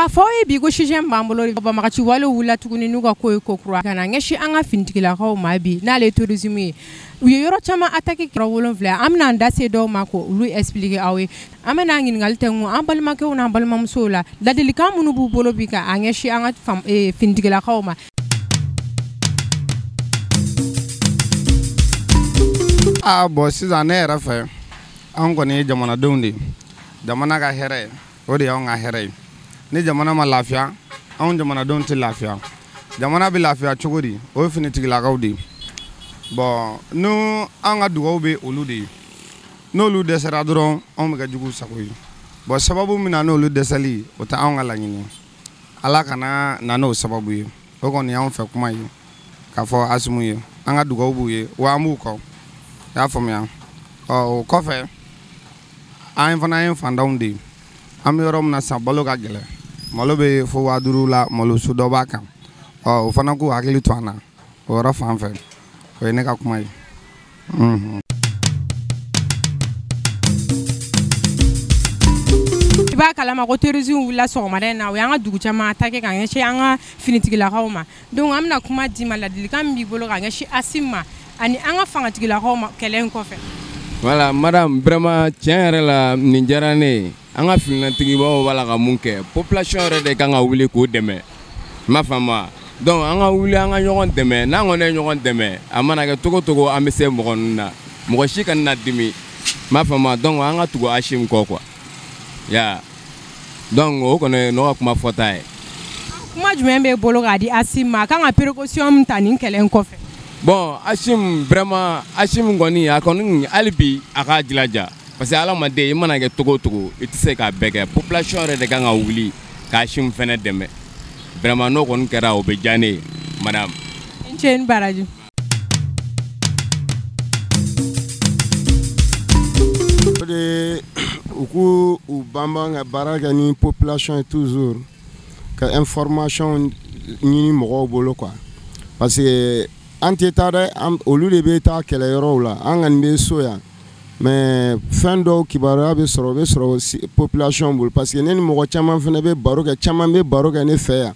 ka fo e bi go shijem bambolo ba makachi wale wula tuguni nuga ko kura kana ngeshi anga fintikila ko mabi na le tourisme uye yoro chama atake krawolon vla amna ndase do mako lui expliquer awe amana ngin ngaltengu ambal make una ambal mamsola dadeli kamunu bu bolo bika angeshi anga fam fintikila ko ma bo sisan ne yɛrɛ fɛ an kɔni jamanadenw de jamana ka hɛrɛ o de y'anw ka hɛrɛ ye ni jamana ma lafiya anw jamanadenw tɛ lafiya jamana bɛ lafiya cogo di o ye finitigilakaw de bon nu an ka dugawu bɛ olu de ye n'olu dɛsɛra dɔrɔn anw bɛ kɛ jugu sago ye bon sababu min na n'olu dɛsɛli o tɛ anw ka laɲini ala kana na n'o sababu ye o kɔni y'anw fɛ kuma ye k'a fɔ Asimu ye an ka dugawu b'u ye wa an b'u kɔ y'a faamuya o kɔfɛ an fana ye fantanw de ye an bɛ yɔrɔ min na san balo ka gɛlɛn malo bɛ fo 5000 la malo su dɔ b'a kan o fana k'u hakili to an na o yɔrɔ fan fɛ o ye ne ka kuma ye. I b'a kalama ko terrorisme wulila sɔgɔmada in na o y'an ka dugu caman attaqué ka ɲɛsin an ka finitigilakaw ma donc an bɛna kuma d'i ma ladilikan min b'i bolo ka ɲɛsin Asimu ma ani an ka fangatigilakaw ma kɛlɛ in kɔfɛ. Voilà madame vraiment tiɲɛ yɛrɛ la nin diyara ne ye an ka finitigibaw b'a la ka mun kɛ population yɛrɛ de kan ka wuli k'o dɛmɛ ma faamu donc an ka wuli an ka ɲɔgɔn dɛmɛ n'an kɔni ye ɲɔgɔn dɛmɛ a mana kɛ cogo cogo an bɛ se mɔgɔ ninnu na mɔgɔ si kana na dimi ma faamu donc an ka tugu Asimu kɔ quoi ya donc o kɔni ne ka kuma fɔta ye. Kuma jumɛn b'e bolo k'a di Asimu ma a kan ka précaution min ta nin kɛlɛ in kɔfɛ. Bon Asimu vraiment Asimu kɔni a kɔni hali bi a ka jilaja parce que adamaden i mana kɛ togo togo i tɛ se k'a bɛɛ kɛ population yɛrɛ de kan ka wuli ka Asimu fɛnɛ dɛmɛ vraiment n'o kɔni kɛra o bɛ diya ne ye madame. I ce ni baraji. O de u k'u banban ka baara kɛ ni population ye toujours ka information ɲini mɔgɔw bolo quoi parce que an tɛ taa dɛ olu de bɛ taa kɛlɛyɔrɔw la an kɔni bɛ so yan mais fɛn dɔw kibaruya bɛ sɔrɔ population bolo parce que ne ni mɔgɔ caman fana bɛ baro kɛ caman bɛ baro kɛ ne fɛ yan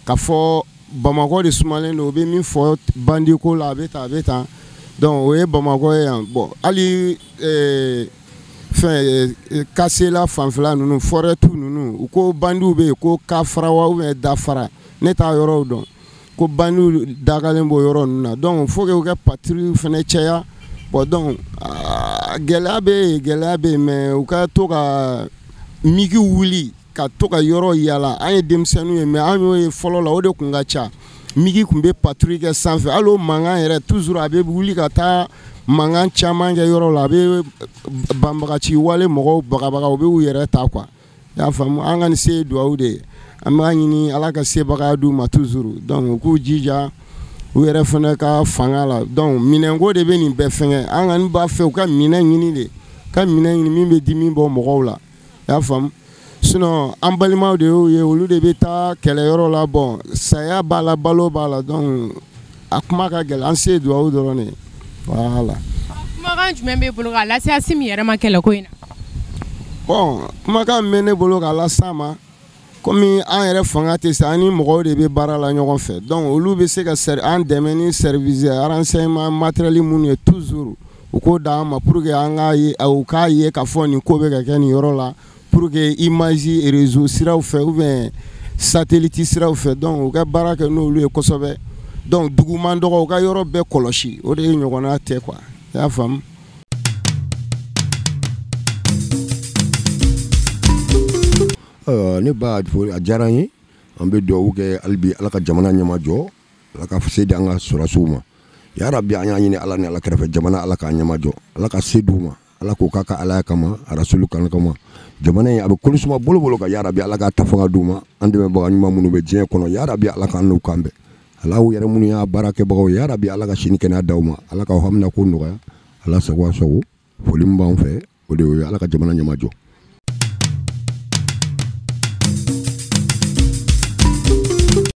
ka fɔ Bamakɔ de sumalen don o bɛ min fɔ bandiko la a bɛ tan donc o ye Bamakɔ ye yan bon hali fɛn Kasela fanfɛla ninnu forêtu ninnu u ko bandiw bɛ yen ko Kafarawa ou bien Dafara ne t'a yɔrɔw dɔn. Ko bandiw dagalen b'o yɔrɔ ninnu na donc faut que u ka patrouille fana caya bon donc gɛlɛya bɛ yen mais u ka to ka migi wuli ka to ka yɔrɔ yala an ye denmisɛnninw ye mais an y'o ye fɔlɔ la o de tun ka ca migi tun bɛ patrouille kɛ sanfɛ hali o mankan yɛrɛ toujours a bɛ wuli ka taa mankan caman kɛ yɔrɔ la a bɛ banbagaci wale mɔgɔw bagabaga u bɛ u yɛrɛ ta quoi i y'a faamu an ka nin se duwawu de ye. An b'a ɲini ala ka sebaga d'u ma toujours donc u k'u jija u yɛrɛ fana ka fanga la donc minɛnko de bɛ nin bɛɛ fɛngɛ an kɔni b'a fɛ u ka minɛn ɲini de ka minɛn ɲini min bɛ dimi bɔ mɔgɔw la i y'a faamu sinon an balimaw de y'o ye olu de bɛ taa kɛlɛyɔrɔ la bon saya b'a la balo b'a la donc a kuma ka gɛlɛn an se duwawu dɔrɔn de voilà. Kumakan jumɛn b'e bolo k'a lase Asimu yɛrɛ ma kɛlɛ ko in na. Bon kumakan min bɛ ne bolo k'a lase a ma komi an yɛrɛ fanga tɛ se an ni mɔgɔw de bɛ baara la ɲɔgɔn fɛ donc olu bɛ se ka an dɛmɛ ni service renseignement matériel minnu ye toujours u k'o d'an ma pour que an k'a ye u k'a ye k'a fɔ nin ko bɛ ka kɛ nin yɔrɔ la pour que image réseau siraw fɛ ou bien satellite siraw fɛ donc u ka baara kɛ n'olu ye kosɛbɛ donc duguman dɔgɔ u ka yɔrɔ bɛɛ kɔlɔsi o de ye ɲɔgɔnna tɛ quoi i y'a faamu. Ne b'a fɔ a diyara n ye an bɛ dugawu kɛ hali bi ala ka jamana ɲɛma jɔ ala ka se di an ka sɔrɔsiw ma yarabi an y'a ɲini ala ni ala kɛrɛfɛ jamana ala k'a ɲɛma jɔ ala ka se d'u ma ala k'o k'a ka alaya kama arasulu kan kama jamana in a bɛ kolisuma bolo bolo kan yarabi ala k'a ta fanga d'u ma an dɛmɛbaga ɲuman minnu bɛ diɲɛ kɔnɔ yarabi ala k'an n'u kan bɛn ala yɛrɛ minnu y'a baara kɛbagaw yarabi ala ka sini kɛnɛya d'aw ma ala k'aw hamina ko nɔgɔya ala sago a sago foli min b'an fɛ o de ye ala ka jamana ɲɛma jɔ.